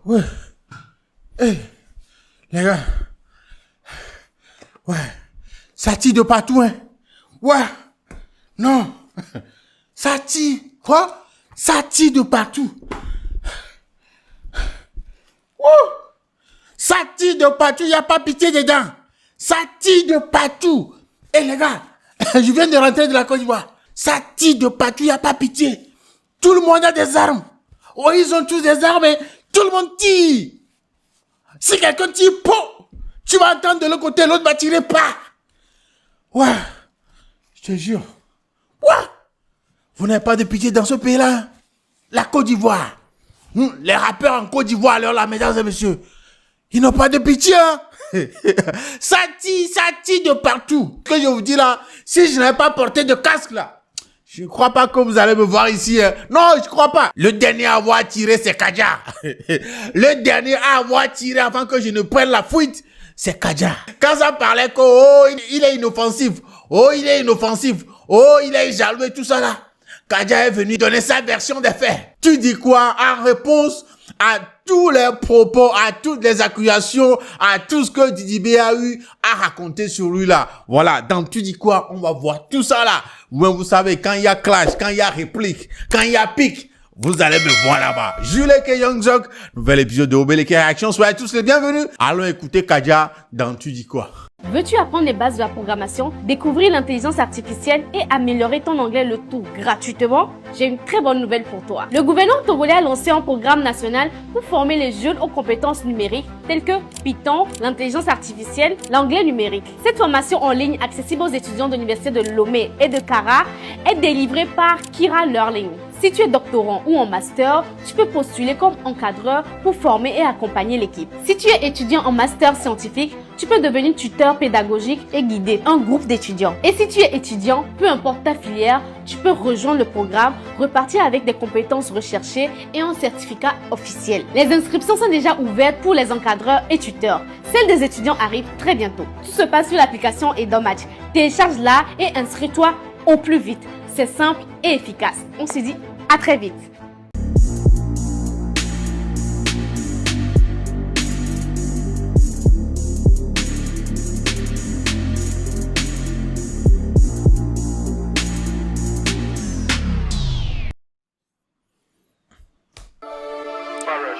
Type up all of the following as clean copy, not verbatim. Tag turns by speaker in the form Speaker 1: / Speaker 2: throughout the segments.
Speaker 1: Ouais. Hey, les gars. Ouais. Ça tire de partout, hein. Ouais. Non. Ça tire. Quoi? Ça tire de partout. Wouh. Ça tire de partout. Il n'y a pas pitié dedans. Ça tire de partout. Et les gars, je viens de rentrer de la Côte d'Ivoire. Ça tire de partout. Il n'y a pas pitié. Tout le monde a des armes. Oh, ils ont tous des armes, mais tout le monde tire. Si quelqu'un tire, tu vas entendre de l'autre côté, l'autre va tirer pas. Ouais, je te jure. Ouais. Vous n'avez pas de pitié dans ce pays-là. La Côte d'Ivoire. Les rappeurs en Côte d'Ivoire, alors là, mesdames et messieurs, ils n'ont pas de pitié. Hein? Ça tire de partout. Ce que je vous dis là, si je n'avais pas porté de casque là, je ne crois pas que vous allez me voir ici. Hein. Non, je ne crois pas. Le dernier à avoir tiré, c'est Kadja. Le dernier à avoir tiré avant que je ne prenne la fuite, c'est Kadja. Quand ça parlait que, oh, il est inoffensif. Oh, il est inoffensif. Oh, il est jaloux et tout ça là. Kadja est venu donner sa version des faits. Tu dis quoi en réponse à tous les propos, à toutes les accusations, à tout ce que Didi B a eu à raconter sur lui là. Voilà, donc tu dis quoi? On va voir tout ça là. Vous savez, quand il y a clash, quand il y a réplique, quand il y a pique, vous allez me voir là-bas. Jules et Young Jock, nouvel épisode de Obélé Réaction. Soyez tous les bienvenus. Allons écouter Kadja dans Tu dis quoi?
Speaker 2: Veux-tu apprendre les bases de la programmation, découvrir l'intelligence artificielle et améliorer ton anglais, le tout gratuitement? J'ai une très bonne nouvelle pour toi. Le gouvernement togolais a lancé un programme national pour former les jeunes aux compétences numériques telles que Python, l'intelligence artificielle, l'anglais numérique. Cette formation en ligne accessible aux étudiants de l'université de Lomé et de Kara est délivrée par Kira Learning. Si tu es doctorant ou en master, tu peux postuler comme encadreur pour former et accompagner l'équipe. Si tu es étudiant en master scientifique, tu peux devenir tuteur pédagogique et guider un groupe d'étudiants. Et si tu es étudiant, peu importe ta filière, tu peux rejoindre le programme, repartir avec des compétences recherchées et un certificat officiel. Les inscriptions sont déjà ouvertes pour les encadreurs et tuteurs. Celles des étudiants arrivent très bientôt. Tout se passe sur l'application Edomatch. Télécharge-la et inscris-toi au plus vite. C'est simple et efficace. On se dit à très vite.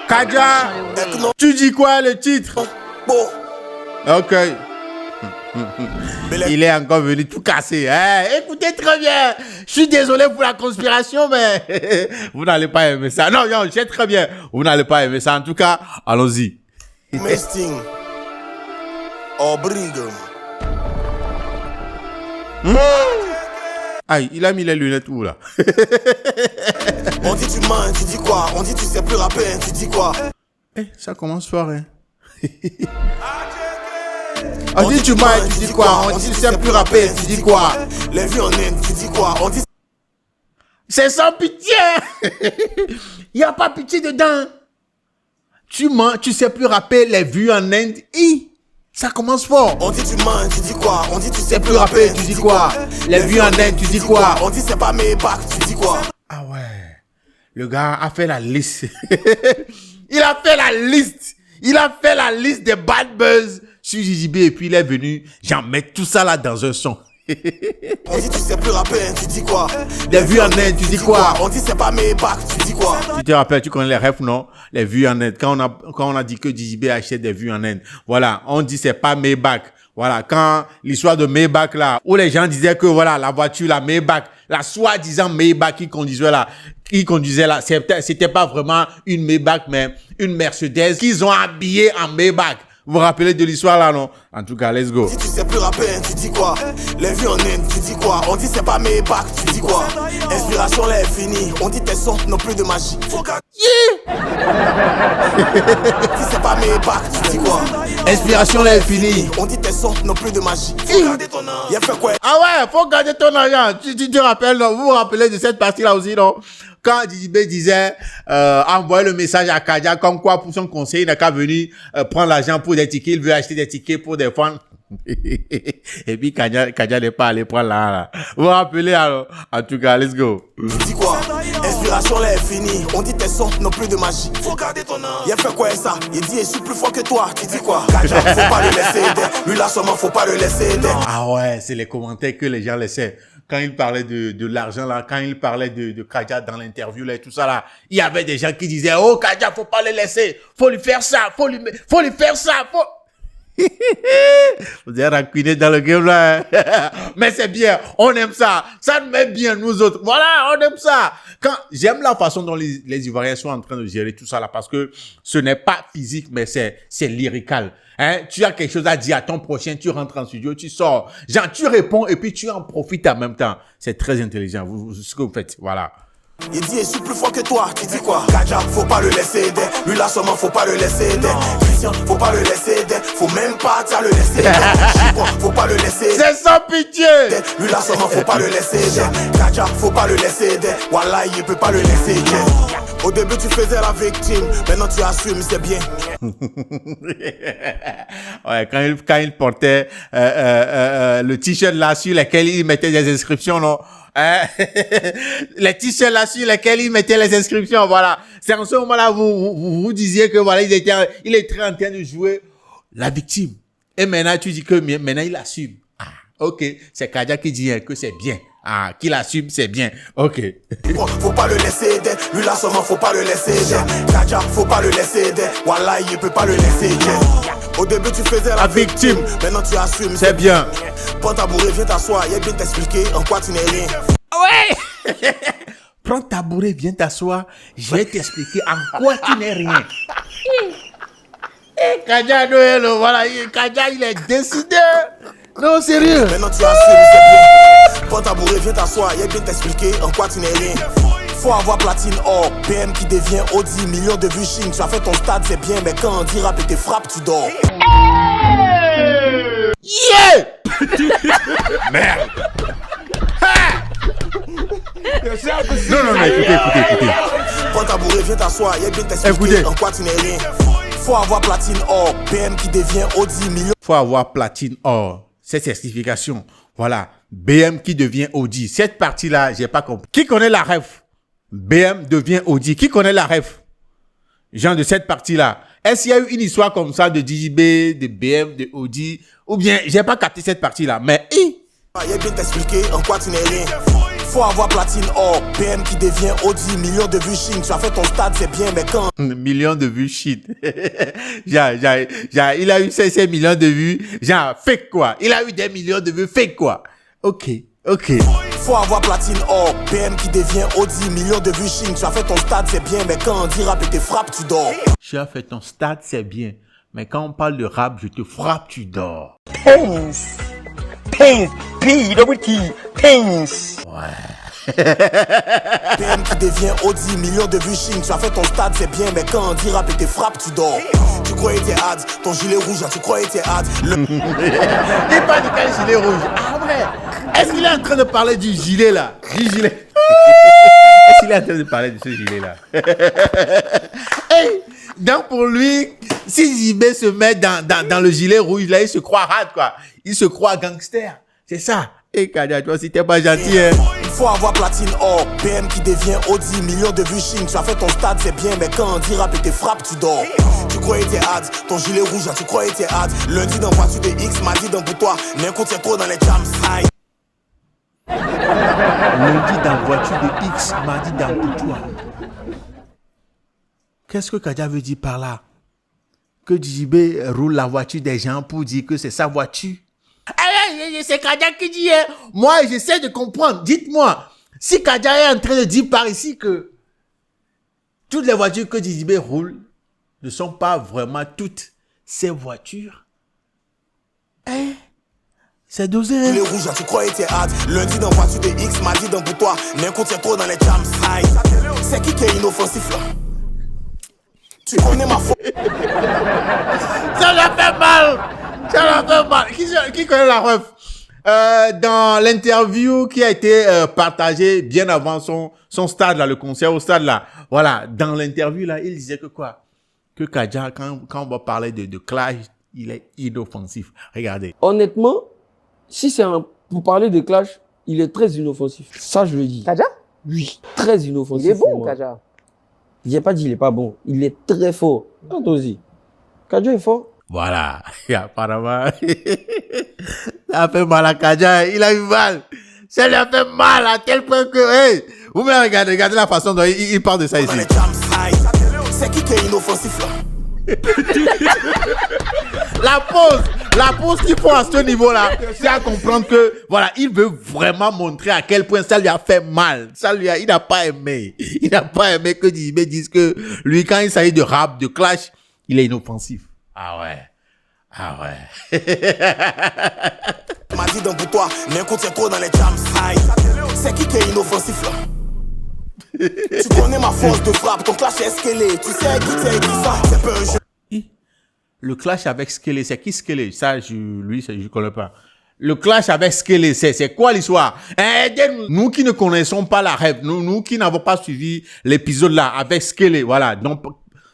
Speaker 1: Kadja, tu dis quoi le titre? Ok. Il est encore venu tout casser. Hein? Écoutez très bien. Je suis désolé pour la conspiration, mais vous n'allez pas aimer ça. Non, je sais très bien. Vous n'allez pas aimer ça. En tout cas, allons-y.
Speaker 3: Mesting. Obrigo.
Speaker 1: Aïe, il a mis les lunettes où là?
Speaker 3: On dit tu mens, tu dis quoi? On dit tu sais plus rapper, tu dis quoi?
Speaker 1: Ça commence fort, hein? On dit tu mens, tu dis quoi? On dit tu sais plus rapper, tu dis quoi?
Speaker 3: Les vues en Inde, tu dis quoi? On dit
Speaker 1: c'est sans pitié. Il n'y a pas pitié dedans. Tu mens, tu sais plus rapper, les vues en Inde. Ça commence fort.
Speaker 3: On dit tu mens, tu dis quoi? On dit tu sais
Speaker 1: plus rapper, tu dis quoi? Les vues en Inde, tu dis quoi?
Speaker 3: On dit c'est pas mes bacs, tu dis quoi?
Speaker 1: Ah ouais. Le gars a fait la liste. Il a fait la liste. Il a fait la liste des bad buzz sur JJB et puis il est venu. J'en mets tout ça là dans un son.
Speaker 3: On dit tu sais plus rapper, tu dis quoi?
Speaker 1: Les vues en Inde, tu dis quoi?
Speaker 3: On dit c'est pas mes bacs, tu dis quoi?
Speaker 1: Tu te rappelles, tu connais les refs, non? Les vues en Inde. Quand on a dit que JJB achète des vues en Inde. Voilà. On dit c'est pas Maybach. Voilà. Quand l'histoire de Maybach là, où les gens disaient que voilà, la voiture, la Maybach, la soi-disant Maybach qui conduisait là, c'était pas vraiment une Maybach, mais une Mercedes qu'ils ont habillée en Maybach. Vous vous rappelez de l'histoire là, non? En tout cas, let's go.
Speaker 3: Si tu sais plus rapper, tu dis quoi? Les vues en Inde, tu dis quoi? On dit c'est pas mes bacs, tu dis quoi? Inspiration là est finie. On dit tes sons n'ont plus de magie. Si c'est pas mes bacs, tu dis quoi?
Speaker 1: Inspiration là est finie.
Speaker 3: On dit tes sons n'ont plus de magie. Faut garder ton âme. Y'a fait quoi?
Speaker 1: Ah ouais, faut garder ton argent. Tu te rappelles, non? Vous vous rappelez de cette partie là aussi, non? Quand JJB disait envoyer le message à Kadja comme quoi pour son conseil, il n'a qu'à venir prendre l'argent pour des tickets, il veut acheter des tickets pour des fans. Et puis Kaja n'est pas allé prendre là. Vous vous rappelez alors? En tout cas, let's go.
Speaker 3: Tu dis quoi? Inspiration là est finie. On dit tes sons n'ont plus de magie. Faut garder ton âme. Il a fait quoi ça? Il dit je suis plus fort que toi. Tu dis quoi? Kaja, faut pas le laisser aider. Lui là seulement faut pas le laisser aider.
Speaker 1: Ah ouais, c'est les commentaires que les gens laissaient. Quand il parlait de l'argent là, quand il parlait de Kaja dans l'interview là et tout ça là, il y avait des gens qui disaient oh Kaja, faut pas le laisser, faut lui faire ça, faut lui faire ça, faut. Vous êtes rancunier dans le game là. Mais c'est bien, on aime ça. Ça nous met bien nous autres. Voilà, on aime ça. J'aime la façon dont les Ivoiriens sont en train de gérer tout ça là parce que ce n'est pas physique mais c'est lyrical. Hein, tu as quelque chose à dire à ton prochain, tu rentres en studio, tu sors. Genre, tu réponds et puis tu en profites en même temps. C'est très intelligent, ce que vous faites. Voilà.
Speaker 3: Il dit je suis plus fort que toi, tu dis quoi? Kaja, faut pas le laisser aider. Lui là seulement faut pas le laisser aider. Christian, faut pas le laisser aider. Faut même pas le laisser aider. Chibon, faut pas le laisser aider.
Speaker 1: C'est sans pitié.
Speaker 3: Lui là seulement faut pas le laisser aider. Kaja, faut pas le laisser aider. Wallah, il peut pas le laisser aider. Au début tu faisais la victime, maintenant tu assumes, c'est bien.
Speaker 1: Ouais, quand il portait le t-shirt là sur lequel il mettait des inscriptions, non? Hein? Les t-shirts là sur lesquels il mettait les inscriptions, voilà. C'est en ce moment-là vous disiez que voilà, il est en train de jouer la victime. Et maintenant tu dis que maintenant il assume. Ah, ok, c'est Kaja qui dit que c'est bien. Ah, qu'il assume, c'est bien. Ok.
Speaker 3: Faut pas le laisser aider. Lui là seulement faut pas le laisser aider. Kaja, faut pas le laisser aider. Wallah, il peut pas le laisser aider. Au début tu faisais la victime, maintenant tu assumes,
Speaker 1: c'est bien.
Speaker 3: Prends ta bourrée, viens t'asseoir, il bien t'expliquer en quoi tu n'es rien.
Speaker 1: Ouais. Prends ta bourrée, viens t'asseoir, je vais t'expliquer en quoi tu n'es rien. Et Kaja Noël, voilà, Kaja il est décidé. Non, sérieux.
Speaker 3: Maintenant tu assumes, c'est bien. Prends ta bourrée, viens t'asseoir, il bien t'expliquer en quoi tu n'es rien. Faut avoir platine or, BM qui devient Audi, millions de vues Chine. Tu as fait ton stade, c'est bien, mais quand on dit rap et tes frappes, tu dors.
Speaker 1: Yeah. Merde. Non, écoutez.
Speaker 3: Prends ta bourrée, viens t'asseoir, il bien t'expliquer en quoi tu n'es rien. Faut avoir platine or, BM qui devient Audi, millions.
Speaker 1: Faut avoir platine or, cette certification. Voilà, BM qui devient Audi. Cette partie-là, j'ai pas compris. Qui connaît la ref? BM devient Audi. Qui connaît la ref? Genre de cette partie-là. Est-ce qu'il y a eu une histoire comme ça de DJB, de BM, de Audi? Ou bien, j'ai pas capté cette partie-là. Mais,
Speaker 3: il bien t'expliquer en quoi tu n'es rien. Faut avoir platine or, BM qui devient Audi, millions de vues Chine. Tu as fait ton stade, c'est bien, mais quand...
Speaker 1: Millions de vues Chine. il a eu ces millions de vues. Genre, fake quoi. Il a eu des millions de vues fake quoi. Ok.
Speaker 3: Faut avoir platine or, BM qui devient Audi, millions de vues Chine. Tu as fait ton stade, c'est bien, mais quand on dit rap et tes frappes, tu dors.
Speaker 1: Tu as fait ton stade, c'est bien. Mais quand on parle de rap, je te frappe, tu dors.
Speaker 4: Pains, P-double-T, Pains.
Speaker 1: Ouais.
Speaker 3: BM qui devient Audi, millions de vues Chine. Tu as fait ton stade, c'est bien, mais quand on dit rap et tes frappes, tu dors. Tu croyais tes ads, ton gilet rouge, tu croyais tes ads.
Speaker 1: Il parle de quel gilet rouge? Ah ouais. Est-ce qu'il est en train de parler du gilet là? Du gilet. Est-ce qu'il est en train de parler de ce gilet là? Hey, donc pour lui, si Zibé se met dans le gilet rouge là, il se croit hard quoi. Il se croit gangster. C'est ça. Et Kaja, toi si t'es pas gentil hein.
Speaker 3: Il faut avoir platine or, BM qui devient Audi, millions de vues Chine. Tu as fait ton stade, c'est bien, mais quand on dit rap et tes frappes, tu dors. Tu croyais tes ads, ton gilet rouge, tu croyais tes ads. Lundi dans voiture de X, mardi dans Boutoir, n'importe trop dans les jams.
Speaker 1: Lundi dans voiture de X, mardi dans Boutoir. Qu'est-ce que Kaja veut dire par là? Que JB roule la voiture des gens pour dire que c'est sa voiture? C'est Kaja qui dit, hein. Moi j'essaie de comprendre. Dites-moi, si Kaja est en train de dire par ici que toutes les voitures que JB roule ne sont pas vraiment toutes ses voitures, hein? C'est dosé.
Speaker 3: Les rouges, tu croyais tes ads. Lundi dans voiture de X, mardi dans Boutoir, n'importe trop dans les jams. C'est qui est inoffensif là? Tu connais ma faute.
Speaker 1: Ça l'a fait mal. Ça l'a fait mal. Qui connaît la ref? Dans l'interview qui a été partagée bien avant son stade là, le concert au stade là. Voilà, dans l'interview là, il disait que quoi? Que Kaja, quand on va parler de clash, il est inoffensif. Regardez.
Speaker 4: Honnêtement, si c'est pour parler de clash, il est très inoffensif. Ça, je le dis.
Speaker 5: Kaja?
Speaker 4: Oui, très inoffensif.
Speaker 5: Il est bon,
Speaker 4: moi.
Speaker 5: Kaja.
Speaker 4: J'ai pas dit il est pas bon. Il est très fort. Attends aussi. Kaja est fort.
Speaker 1: Voilà. Et apparemment, ça a fait mal à Kaja. Il a eu mal. Ça lui a fait mal à tel point que, hey, vous me regardez la façon dont il parle de ça ici.
Speaker 3: C'est qui est inoffensif là?
Speaker 1: La pause qu'il faut à ce niveau-là, c'est à comprendre que, voilà, il veut vraiment montrer à quel point ça lui a fait mal. Il n'a pas aimé. Il n'a pas aimé que JB dise que lui, quand il s'agit de rap, de clash, il est inoffensif. Ah ouais.
Speaker 3: M'a dit donc pour toi, mais écoute, c'est trop dans les jams. C'est qui est inoffensif là? Tu connais ma force de frappe, ton clash est escalé. Tu sais qui c'est qui ça? C'est pas un jeu.
Speaker 1: Le clash avec Skele, c'est qui Skele? Ça, je connais pas. Le clash avec Skele, c'est quoi l'histoire? Aidez-nous. Nous qui ne connaissons pas la rêve, nous qui n'avons pas suivi l'épisode là avec Skele, voilà,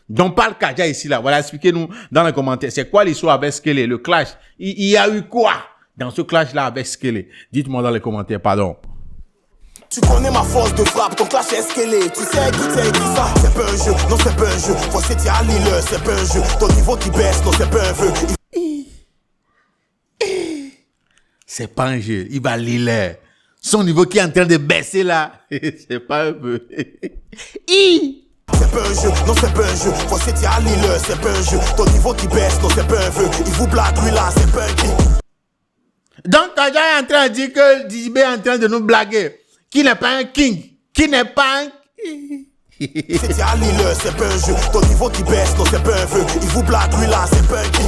Speaker 1: dont parle Kaja ici là. Voilà, expliquez-nous dans les commentaires. C'est quoi l'histoire avec Skele? Le clash, il y a eu quoi dans ce clash là avec Skele? Dites-moi dans les commentaires, pardon.
Speaker 3: Tu connais ma force de frappe, ton clash est escalé. Tu sais qui c'est qui ça? C'est pas un jeu, non c'est pas un jeu. Faut que tu à Lille, c'est pas un jeu. Ton niveau qui baisse, non c'est pas un vœu.
Speaker 1: C'est pas un jeu, il va Lille. Son niveau qui est en train de baisser là, c'est pas un peu.
Speaker 3: C'est pas un jeu, non c'est pas un jeu. Faut que tu à Lille, c'est pas un jeu. Ton niveau qui baisse, non c'est pas un vœu. Il vous blague lui là, c'est pas un qui.
Speaker 1: Donc Kaja est en train de dire que JB est en train de nous blaguer. Qui n'est pas un king, qui n'est pas un...
Speaker 3: C'est à Lille, c'est pas un jeu. Ton niveau qui baisse, non c'est pas un vœu. Il vous blague lui là, c'est pas un qui.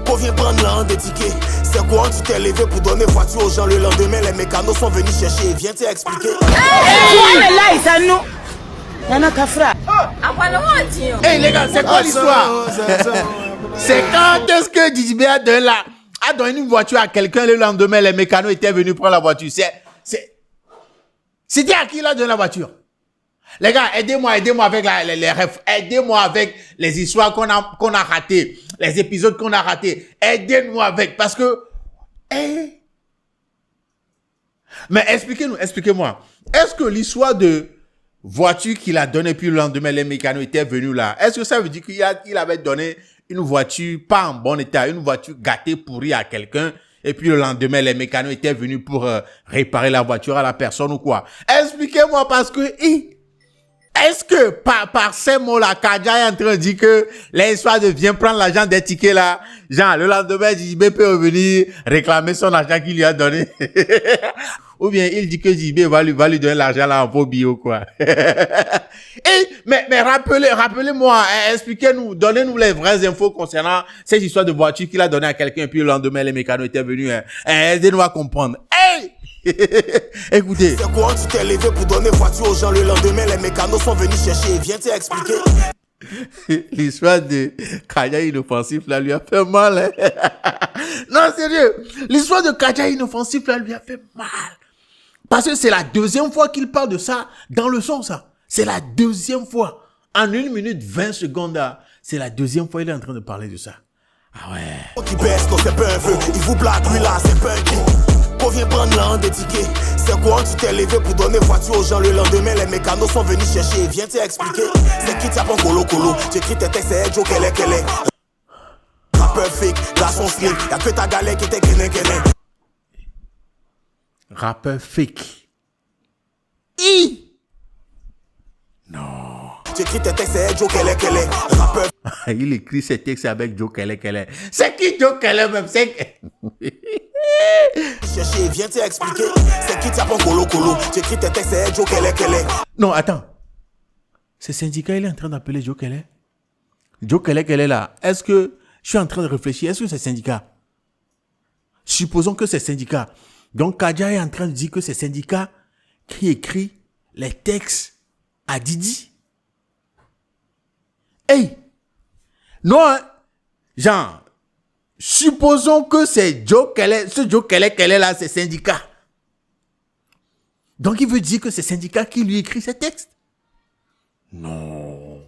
Speaker 3: Qu'on vient prendre l'an des tickets. C'est quoi, tu t'es levé pour donner voiture aux gens le lendemain. Les mécanos sont venus chercher, viens t'expliquer.
Speaker 1: Hey les gars, c'est quoi l'histoire? C'est quand est-ce que JB a donné une voiture à quelqu'un le lendemain, les mécanos étaient venus prendre la voiture. C'était à qui il a donné la voiture? Les gars, aidez-moi avec les rêves. Aidez-moi avec les histoires qu'on a ratées. Les épisodes qu'on a ratés. Aidez-nous avec. Parce que... Mais expliquez-moi. Est-ce que l'histoire de voiture qu'il a donnée puis le lendemain, les mécanos étaient venus là, est-ce que ça veut dire qu'il avait donné une voiture pas en bon état, une voiture gâtée, pourrie à quelqu'un? Et puis le lendemain, les mécanos étaient venus pour réparer la voiture à la personne ou quoi? Expliquez-moi parce que... Est-ce que par ces mots-là, Kaja est en train de dire que l'histoire de viens prendre l'argent des tickets là, genre le lendemain, JB peut revenir réclamer son argent qu'il lui a donné? Ou bien il dit que JB va lui donner l'argent là en faux billet ou quoi? Mais rappelez-moi, expliquez-nous, donnez-nous les vraies infos concernant cette histoire de voiture qu'il a donné à quelqu'un, puis le lendemain, les mécanos étaient venus. Aidez-nous à comprendre. Écoutez.
Speaker 3: C'est quoi, tu t'es levé pour donner voiture aux gens le lendemain, les mécanos sont venus chercher, viens t'expliquer.
Speaker 1: L'histoire de Kaja inoffensif là lui a fait mal. Non, sérieux. L'histoire de Kaja inoffensif là lui a fait mal. Parce que c'est la deuxième fois qu'il parle de ça dans le son, ça. C'est la deuxième fois. En 1 minute 20 secondes là, c'est la deuxième fois qu'il est en train de parler de ça. Ah ouais.
Speaker 3: Qui baisse, non c'est pas un vœu. Il vous blague lui là, c'est pas un qui. Qu'on vient prendre l'an des tickets. C'est quoi, tu t'es levé pour donner voiture aux gens le lendemain, les mécanos sont venus chercher, viens t'expliquer. C'est qui t'appelle colo. J'écris tes textes, c'est Joe qu'elle est. Rappeur fake, garçon slick, y'a que ta galère qui était guéné.
Speaker 1: Rappeur fake. Non.
Speaker 3: J'écris tes textes, c'est Joe qu'elle est. Rappeur.
Speaker 1: Il écrit ses textes avec Joe Kele. C'est qui Joe Kele même? C'est...
Speaker 3: Chercher, viens t'expliquer. C'est qui t'appelle colo. J'écris tes textes, c'est Joe qu'elle est.
Speaker 1: Non, attends. Ce syndicat, il est en train d'appeler Joe Kele. Joe Kele là. Est-ce que... Je suis en train de réfléchir. Est-ce que c'est syndicat? Supposons que c'est syndicat. Donc, Kaja est en train de dire que c'est syndicat qui écrit les textes à Didi. Hey! Non, hein? Genre, supposons que c'est Joe Kele, ce Joe Kele là, c'est syndicat. Donc, il veut dire que c'est syndicat qui lui écrit ces textes? Non.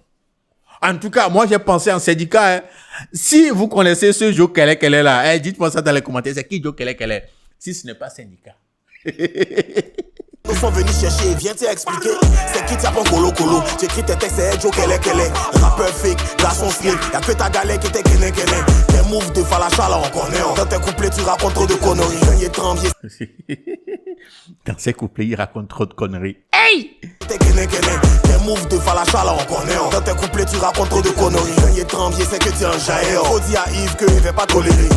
Speaker 1: En tout cas, moi, j'ai pensé en syndicat. Hein. Si vous connaissez ce Joe Kelly là, dites-moi ça dans les commentaires. C'est qui Joe Kelly? Si ce n'est pas syndicat.
Speaker 3: Nous sommes venus chercher, viens t'expliquer. C'est qui t'apprend colo. J'écris tes textes, c'est Joe Kelly. Rappeur fake, garçon slick. Y'a que ta galère qui t'est kené. Tes moves de Falacha là, on connaît. Dans tes couplets, tu racontes trop de conneries. Il est tremblé.
Speaker 1: Dans ces couplets, il raconte trop de conneries. Hey!
Speaker 3: T'es kené. Tes moves de Falacha là, on connaît. Dans tes couplets, tu racontes trop de conneries. Il est tremblé, c'est que tu es un jailleur. Faut dire à Yves qu'il ne va pas tolérer.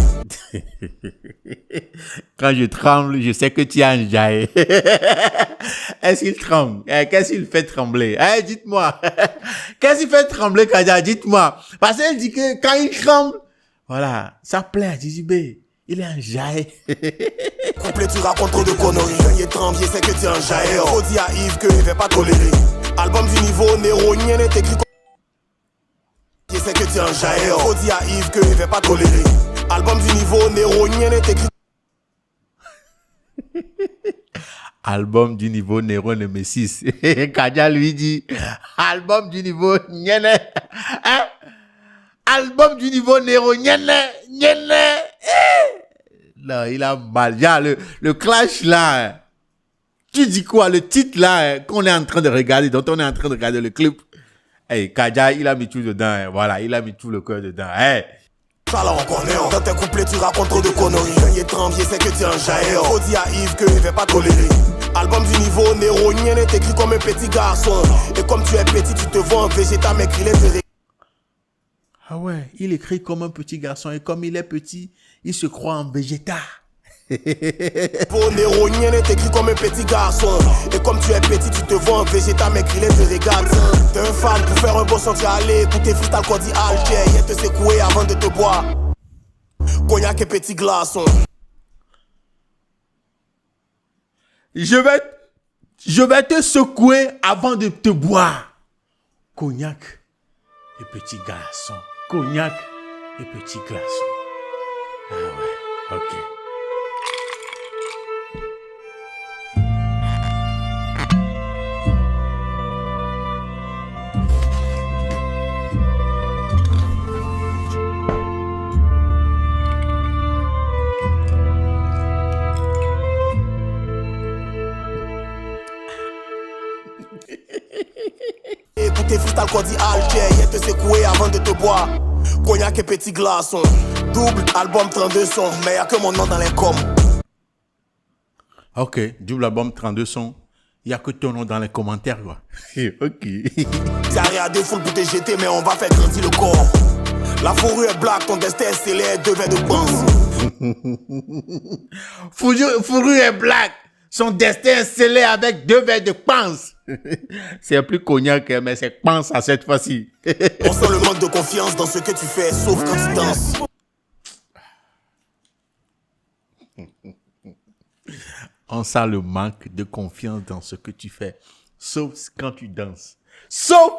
Speaker 1: Quand je tremble, je sais que tu as un jaillet. Est-ce qu'il tremble? Qu'est-ce qu'il fait trembler? Dites-moi. Qu'est-ce qu'il fait trembler, Kadja? Dites-moi. Parce qu'elle dit que quand il tremble, voilà, ça plaît à Dizibé. Il est un jaillet.
Speaker 3: Couplet, tu racontes trop de conneries. Il est tremblé, c'est que tu es un jailleur. Faut dire à Yves qu'il ne va pas tolérer. Album du niveau, Néronien est écrit. C'est que tu es un jailleur. Faut dire à Yves qu'il ne va pas tolérer. Album du niveau, Néronien est écrit.
Speaker 1: Album du niveau Néron le Messis. Kadja lui dit, album du niveau Nyene. Hein? Album du niveau Néron Nyene. Là, il a mal. Genre, le clash là. Hein. Tu dis quoi? Le titre là, hein, qu'on est en train de regarder, dont on est en train de regarder le clip. Hey, Kadja, il a mis tout dedans. Hein. Voilà, il a mis tout le cœur dedans. Hey.
Speaker 3: Ça là on connaît, dans tes couplets tu racontes trop de conneries. Il est tremblé, c'est que tu es un jailleur. Faut dire à Yves qu'il ne va pas tolérer. Album du niveau, Néronien est écrit comme un petit garçon. Et comme tu es petit, tu te vois un végétal, mais qu'il est ferré.
Speaker 1: Ah ouais, il écrit comme un petit garçon. Et comme il est petit, il se croit en végétal.
Speaker 3: Néronien est écrit comme un petit garçon. Et comme tu es petit, tu te vois un végétal, mais qu'il est te regarde. T'es un fan pour faire un bon sentier, allez écouter freestyle cordial. Viens te secouer avant de te boire. Cognac et petit glaçon.
Speaker 1: Je vais te secouer avant de te boire. Cognac et petit glaçon. Cognac et petit glaçon. Ah ouais, ok.
Speaker 3: Écoutez freestyle cordial, viens te secouer avant de te boire. Cognac et petit glaçon. Double album 32 sons, mais y'a que mon nom dans les coms.
Speaker 1: Ok, double album 32 sons. Il n'y a que ton nom dans les commentaires, quoi. Ok.
Speaker 3: T'as regardé full pour te jeter, mais on va faire grandir le corps. La fourrure est black, ton destin est scellé, 2 verres de pince.
Speaker 1: Fourrure est black. Son destin est scellé avec 2 verres de pince. C'est plus cognac, mais c'est pince à cette fois-ci.
Speaker 3: On sent le manque de confiance dans ce que tu fais, sauf quand tu danses.
Speaker 1: On sent le manque de confiance dans ce que tu fais, sauf quand tu danses. Sauf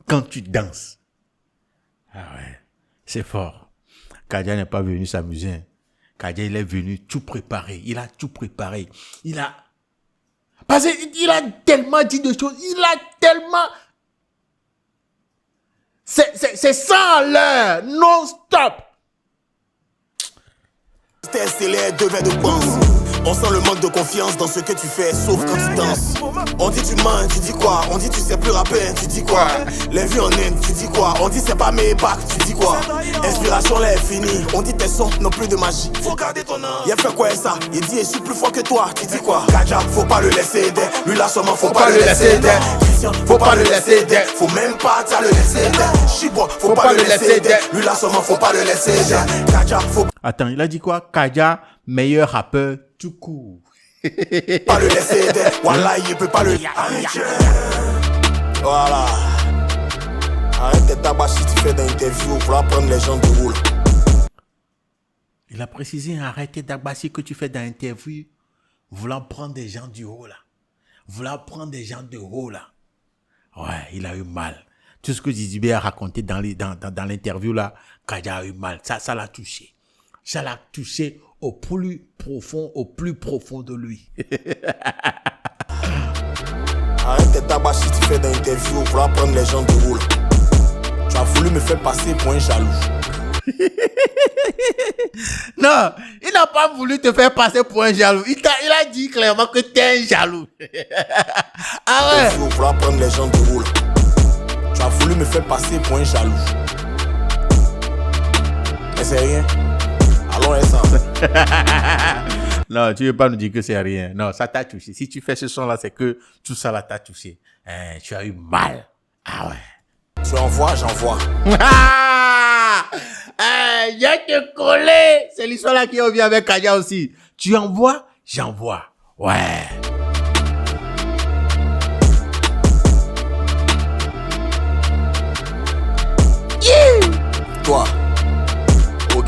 Speaker 1: quand tu danses. Ah ouais, c'est fort. Kadja n'est pas venu s'amuser. Hein. Kadja, il est venu tout préparer. Il a tout préparé. Parce qu'il a tellement dit de choses. Il a tellement... C'est ça à l'heure. Non-stop.
Speaker 3: T'es scellé, 2 verres de pince. On sent le manque de confiance dans ce que tu fais, sauf quand tu danses. On dit tu mens, tu dis quoi? On dit tu sais plus rapper, tu dis quoi? Les vues en Inde, tu dis quoi? On dit c'est pas mes bacs, tu dis quoi? Inspiration là est finie, on dit tes sons n'ont plus de magie. Faut garder ton âme. Il a fait quoi ça? Il dit je suis plus fort que toi, tu dis quoi? Kadja, faut pas le laisser aider. Lui là seulement, faut pas le laisser aider. Christian, faut pas le laisser aider. Faut même pas t'as le laisser aider. Chibois, faut pas le laisser aider. Lui là seulement, faut pas le laisser aider. Kadja, faut
Speaker 1: Attends, il a dit quoi? Kadja, meilleur rappeur tout court.
Speaker 3: pas le laisser aider. Wallah, il peut pas le... Voilà. Arrête de tabac si tu fais des interviews pour apprendre les gens de roule.
Speaker 1: Il a précisé, arrêtez d'agbassir que tu fais dans l'interview, voulant prendre des gens du haut là. Voulant prendre des gens de haut là. Ouais, il a eu mal. Tout ce que Dizibé a raconté dans l'interview là, Kadja a eu mal. Ça l'a touché. Ça l'a touché au plus profond de lui.
Speaker 3: Arrête de tabac si tu fais des interviews pour apprendre les gens de roule. Tu me fait passer pour un jaloux.
Speaker 1: Non, il n'a pas voulu te faire passer pour un jaloux. Il a dit clairement que tu es un jaloux. Ah ouais.
Speaker 3: Tu vouloir prendre les gens de roule. Tu as voulu me faire passer pour un jaloux. Mais c'est rien. Allons ensemble.
Speaker 1: Non, tu ne veux pas nous dire que c'est rien. Non, ça t'a touché. Si tu fais ce son-là, c'est que tout ça là t'a touché. Tu as eu mal. Ah ouais.
Speaker 3: Tu envoies, j'envoie.
Speaker 1: Il y a te coller. C'est l'histoire là qui revient avec Kaja aussi. Tu envoies, j'envoie. Ouais.
Speaker 3: Toi, ok.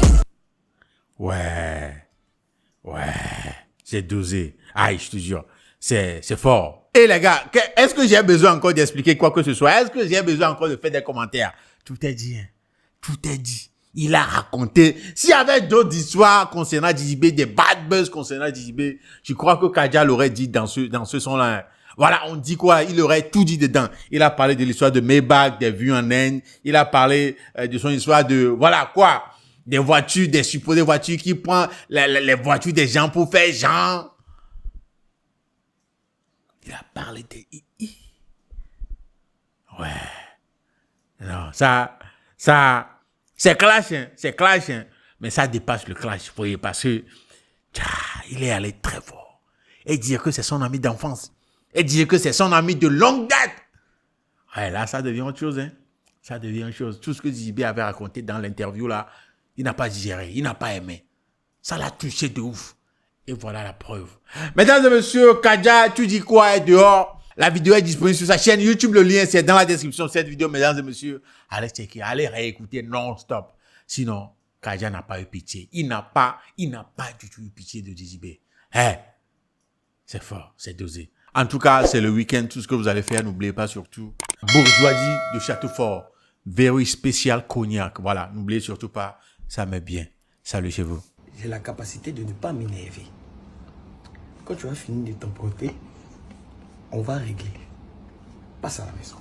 Speaker 1: Ouais. C'est dosé. Aïe, je te jure. C'est fort. Et les gars, est-ce que j'ai besoin encore d'expliquer quoi que ce soit? Est-ce que j'ai besoin encore de faire des commentaires? Tout est dit. Hein. Tout est dit. Il a raconté. S'il y avait d'autres histoires concernant Djibé, des bad buzz concernant Djibé, je crois que Kaja l'aurait dit dans ce son-là. Hein. Voilà, on dit quoi? Il aurait tout dit dedans. Il a parlé de l'histoire de Maybach, des vues en Inde. Il a parlé de son histoire de, voilà quoi, des voitures, des supposées voitures qui prennent les voitures des gens pour faire genre. Il a parlé de II. Ouais. Non, ça, c'est clash, hein, c'est clash, hein, mais ça dépasse le clash, vous voyez, parce que, il est allé très fort. Et dire que c'est son ami d'enfance. Et dire que c'est son ami de longue date. Ouais, là, ça devient autre chose, hein. Ça devient autre chose. Tout ce que Djibé avait raconté dans l'interview, là, il n'a pas digéré, il n'a pas aimé. Ça l'a touché de ouf. Et voilà la preuve. Mesdames et messieurs, Kaja, tu dis quoi dehors? La vidéo est disponible sur sa chaîne YouTube. Le lien, c'est dans la description de cette vidéo, mesdames et messieurs. Allez checker, allez réécouter non-stop. Sinon, Kaja n'a pas eu pitié. Il n'a pas du tout eu pitié de Djibé. C'est fort, c'est dosé. En tout cas, c'est le week-end. Tout ce que vous allez faire, n'oubliez pas surtout. Bourgeoisie de Château-Fort. Very spécial cognac. Voilà, n'oubliez surtout pas. Ça met bien. Salut chez vous.
Speaker 5: J'ai la capacité de ne pas m'énerver. Quand tu as fini de t'emporter, on va régler. Passe à la maison.